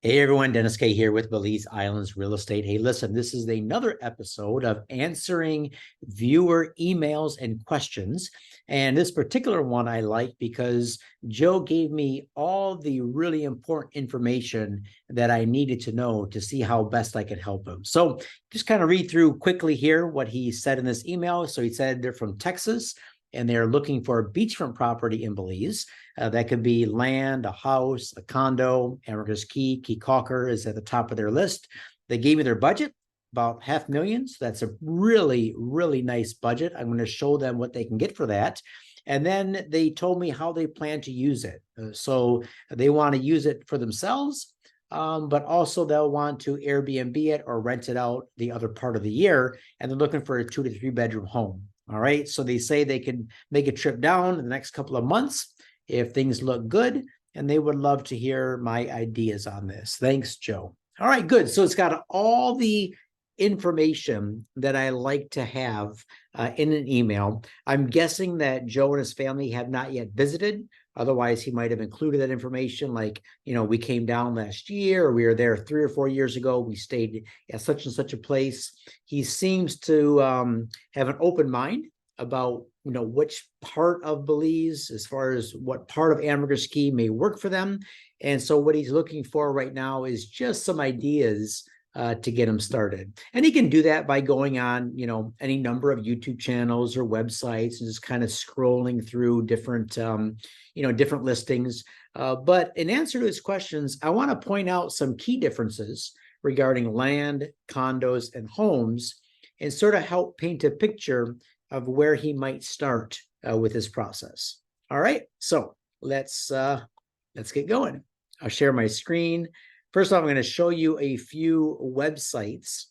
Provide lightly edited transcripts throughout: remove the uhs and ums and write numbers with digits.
Hey everyone, Dennis Kaye here with Belize Islands Real Estate. Hey, listen, this is another episode of answering viewer emails and questions. And this particular one I like because Joe gave me all the really important information that I needed to know to see how best I could help him. So just kind of read through quickly here what he said in this email. So he said they're from Texas and they're looking for a beachfront property in Belize. That could be land, a house, a condo. Ambergris Caye, Key Caulker is at the top of their list. They gave me their budget, about $500,000. So that's a really, really nice budget. I'm going to show them what they can get for that. And then they told me how they plan to use it. So they want to use it for themselves, but also they'll want to Airbnb it or rent it out the other part of the year. And they're looking for a 2 to 3 bedroom home. All right. So they say they can make a trip down in the next couple of months if things look good, and they would love to hear my ideas on this. Thanks, Joe. All right, good. So it's got all the information that I like to have in an email. I'm guessing that Joe and his family have not yet visited. Otherwise, he might have included that information like, we came down last year, or we were there 3 or 4 years ago. We stayed at such and such a place. He seems to have an open mind about which part of Belize, as far as what part of Ambergris Caye may work for them. And so what he's looking for right now is just some ideas to get him started. And he can do that by going on, any number of YouTube channels or websites and just kind of scrolling through different, different listings. But in answer to his questions, I want to point out some key differences regarding land, condos, and homes, and sort of help paint a picture of where he might start with his process. All right, so let's get going. I'll share my screen. First off, I'm going to show you a few websites.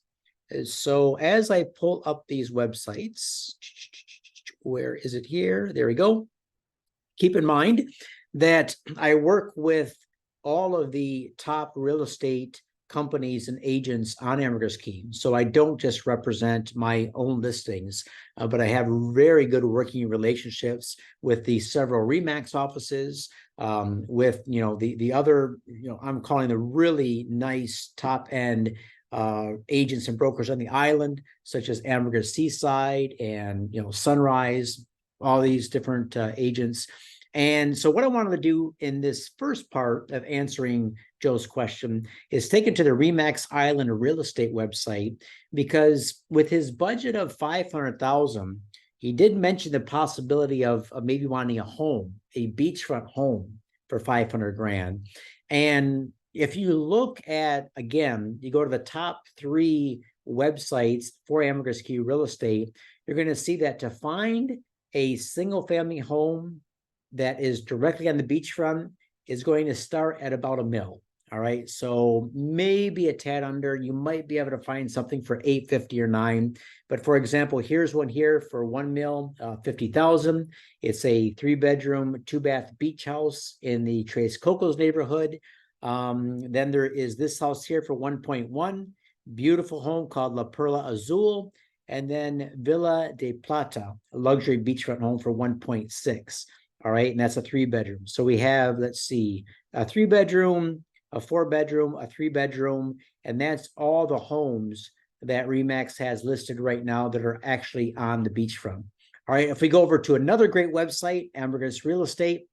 So as I pull up these websites, where is it here? There we go. Keep in mind that I work with all of the top real estate companies and agents on Ambergris Caye. So I don't just represent my own listings, but I have very good working relationships with the several RE/MAX offices, with the other, I'm calling the really nice top end agents and brokers on the island, such as Ambergris Seaside and Sunrise, all these different agents. And so what I wanted to do in this first part of answering Joe's question is take it to the RE/MAX Island real estate website, because with his budget of $500,000, he did mention the possibility of maybe wanting a home, a beachfront home for 500 grand. And if you look at, again, you go to the top 3 websites for Ambergris Caye real estate, you're going to see that to find a single family home that is directly on the beachfront is going to start at about $1 million. All right, so maybe a tad under. You might be able to find something for 850 or 9. But for example, here's one here for $1 million, 50,000. It's a 3-bedroom, 2-bath beach house in the Tres Cocos neighborhood. Then there is this house here for 1.1, beautiful home called La Perla Azul, and then Villa de Plata, a luxury beachfront home for 1.6. All right, and that's a 3-bedroom. So we have, let's see, a 3-bedroom, a 4-bedroom, a 3-bedroom, and that's all the homes that RE/MAX has listed right now that are actually on the beachfront. All right, if we go over to another great website, Ambergris Real Estate,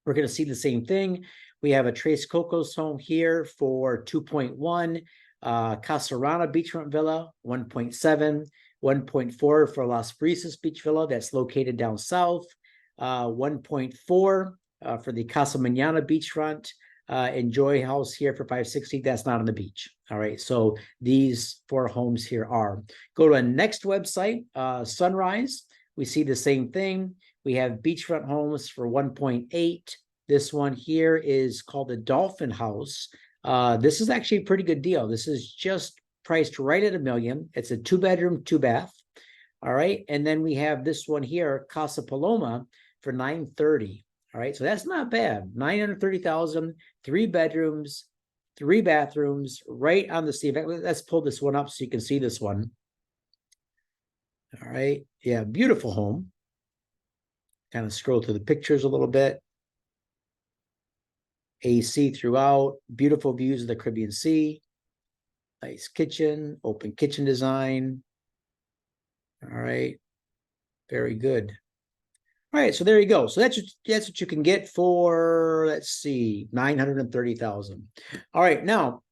we're going to see the same thing. We have a Tres Cocos home here for 2.1, Casarana Beachfront Villa, 1.7, 1.4 for Las Brisas Beach Villa, that's located down south. 1.4 for the Casa Mañana beachfront. Enjoy house here for 560. That's not on the beach. All right. So these 4 homes here are. Go to a next website, Sunrise. We see the same thing. We have beachfront homes for 1.8. This one here is called the Dolphin House. This is actually a pretty good deal. This is just priced right at $1 million. It's a 2-bedroom, 2-bath. All right. And then we have this one here, Casa Paloma, for 930. All right, so that's not bad. 930,000, 3 bedrooms, 3 bathrooms, right on the sea. Let's pull this one up so you can see this one. All right, yeah, beautiful home. Kind of scroll through the pictures a little bit. AC throughout, beautiful views of the Caribbean Sea, nice kitchen, open kitchen design. All right, very good. All right, so there you go. So that's what you can get for, let's see, 930,000. All right, now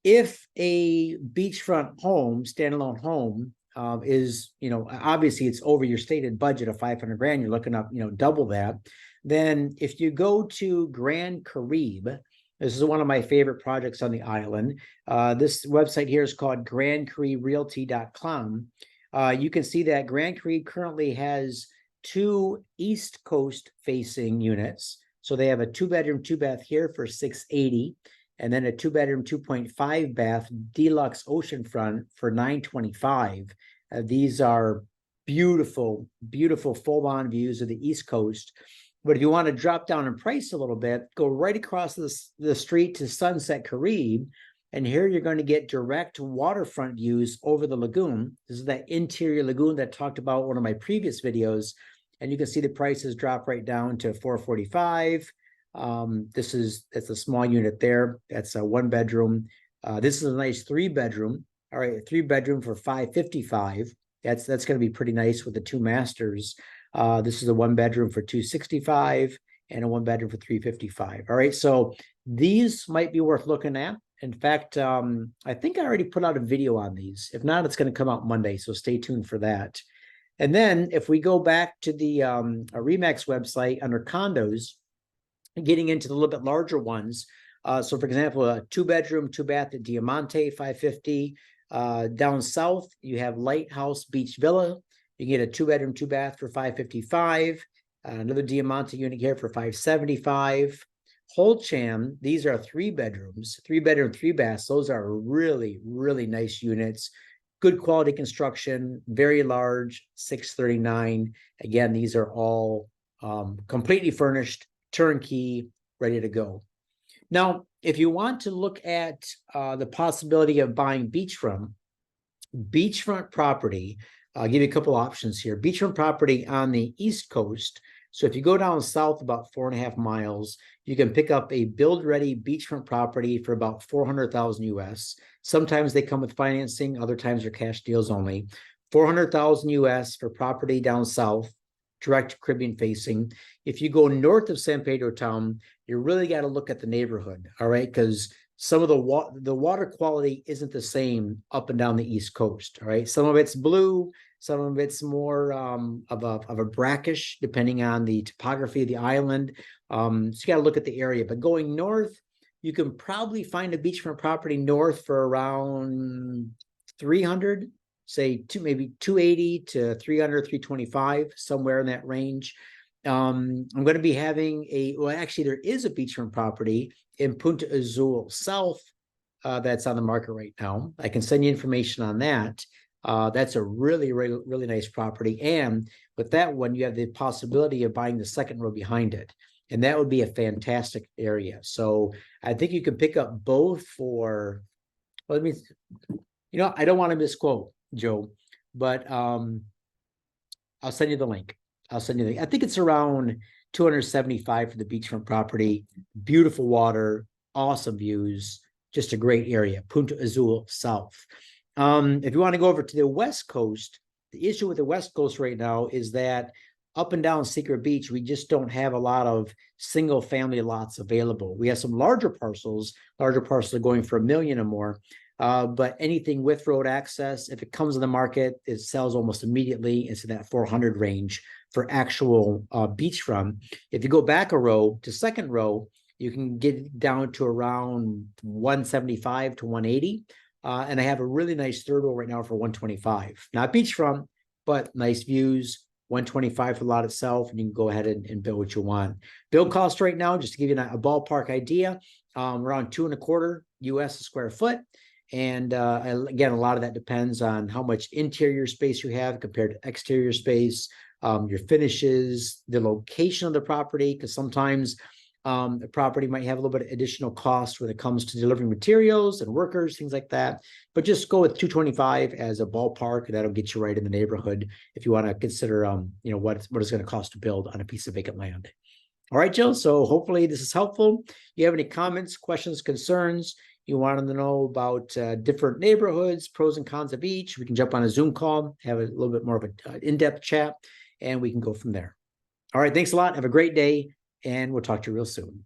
if a beachfront home, standalone home, is, obviously it's over your stated budget of 500 grand, you're looking up, double that. Then if you go to Grand Caribe, this is one of my favorite projects on the island. This website here is called grandcariberealty.com. You can see that Grand Caribe currently has 2 East Coast facing units. So they have a 2-bedroom, 2-bath here for 680, and then a 2-bedroom, 2.5 bath deluxe oceanfront for 925. These are beautiful, beautiful full-on views of the East Coast. But if you want to drop down in price a little bit, go right across the street to Sunset Caribe, and here you're going to get direct waterfront views over the lagoon. This is that interior lagoon that I talked about in one of my previous videos. And you can see the prices drop right down to 445. That's a small unit there. That's a 1-bedroom. This is a nice 3-bedroom. All right, a 3-bedroom for 555. That's going to be pretty nice with the 2 masters. This is a 1-bedroom for 265 and a 1-bedroom for 355. All right, so these might be worth looking at. In fact, I think I already put out a video on these. If not, it's going to come out Monday, so stay tuned for that. And then if we go back to the Remax website under condos, getting into the little bit larger ones. So for example, a 2-bedroom, 2-bath at Diamante, 550. Down south, you have Lighthouse Beach Villa. You can get a 2-bedroom, 2-bath for 555. Another Diamante unit here for 575. Holcham, these are 3-bedrooms, 3-bedroom, 3-baths. Those are really, really nice units. Good quality construction, very large, 639. Again, these are all completely furnished, turnkey, ready to go. Now, if you want to look at the possibility of buying beachfront property, I'll give you a couple options here. Beachfront property on the East Coast. So if you go down south about 4.5 miles, you can pick up a build-ready beachfront property for about 400,000 US. Sometimes they come with financing, other times they're cash deals only. 400,000 US for property down south, direct Caribbean facing. If you go north of San Pedro town, you really got to look at the neighborhood, all right? Because some of the water quality isn't the same up and down the East Coast, all right? Some of it's blue, some of it's more of a brackish, depending on the topography of the island. So you got to look at the area. But going north, you can probably find a beachfront property north for around 300, say maybe 280 to 300, 325, somewhere in that range. I'm going to be having actually there is a beachfront property in Punta Azul South that's on the market right now. I can send you information on that. That's a really, really, really nice property. And with that one, you have the possibility of buying the second row behind it. And that would be a fantastic area. So I think you can pick up both for, well, I don't want to misquote, Joe, but I'll send you the link. I think it's around 275 for the beachfront property. Beautiful water, awesome views, just a great area. Punta Azul South. If you want to go over to the West Coast, the issue with the West Coast right now is that up and down Secret Beach, we just don't have a lot of single family lots available. We have some larger parcels are going for $1 million or more. But anything with road access, if it comes on the market, it sells almost immediately into that 400 range for actual beachfront. If you go back a row to second row, you can get down to around 175 to 180. And I have a really nice third row right now for 125. Not beachfront, but nice views. 125 for the lot itself, and you can go ahead and build what you want. Build cost right now, just to give you a ballpark idea, around $2.25 US a square foot. And again, a lot of that depends on how much interior space you have compared to exterior space, your finishes, the location of the property, because sometimes the property might have a little bit of additional cost when it comes to delivering materials and workers, things like that. But just go with 225 as a ballpark, and that'll get you right in the neighborhood if you want to consider, what it's going to cost to build on a piece of vacant land. All right, Jill. So hopefully this is helpful. You have any comments, questions, concerns? You want to know about different neighborhoods, pros and cons of each? We can jump on a Zoom call, have a little bit more of an in-depth chat, and we can go from there. All right. Thanks a lot. Have a great day, and we'll talk to you real soon.